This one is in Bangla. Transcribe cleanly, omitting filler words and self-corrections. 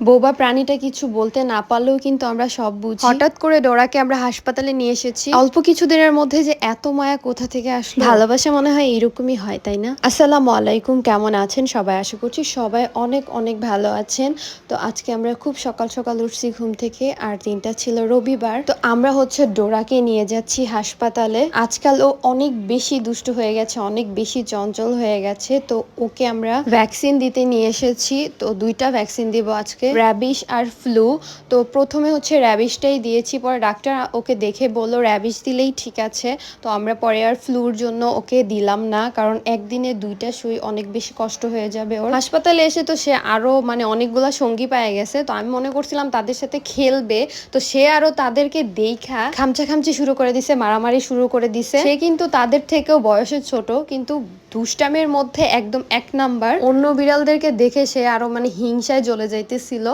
বোবা প্রাণীটা কিছু বলতে না পারলেও কিন্তু আমরা সব বুঝি। হঠাৎ করে ডোরাকে আমরা হাসপাতালে নিয়ে এসেছি। অল্প কিছু দিনের মধ্যে যে এত মায়া কোথা থেকে আসলো। ভালোবাসা মনে হয় এরকমই হয়, তাই না? আসসালামু আলাইকুম, কেমন আছেন সবাই? আশা করছি সবাই অনেক অনেক ভালো আছেন। তো আজকে আমরা খুব সকাল সকাল উঠছি ঘুম থেকে, আর দিনটা ছিল রবিবার। তো আমরা হচ্ছে ডোরাকে নিয়ে যাচ্ছি হাসপাতালে। আজকাল ও অনেক বেশি দুষ্টু হয়ে গেছে, অনেক বেশি চঞ্চল হয়ে গেছে। তো ওকে আমরা ভ্যাকসিন দিতে নিয়ে এসেছি। তো 2টা ভ্যাকসিন দিব আজকে, র্যাবিশ আর ফ্লু। তো প্রথমে হচ্ছে র্যাবিশটাই দিয়েছি, পরে ডাক্তার ওকে দেখে বললো র্যাবিশ দিলেই ঠিক আছে। তো আমরা পরে আর ফ্লুর জন্য ওকে দিলাম না, কারণ একদিনে 2টা সুই অনেক বেশি কষ্ট হয়ে যাবে ওর। হাসপাতালে এসে তো সে আরো অনেকগুলা সঙ্গী পেয়ে গেছে। তো আমি মনে করছিলাম তাদের সাথে খেলবে, তো সে আরো তাদেরকে দেখা খামচি শুরু করে দিছে, মারামারি শুরু করে দিছে। সে কিন্তু তাদের থেকেও বয়সে ছোট, কিন্তু দুষ্টামের মধ্যে একদম 1 নাম্বার। অন্য বিড়ালদেরকে দেখে সে আরো হিংসায় জ্বলে যাইতেছিল।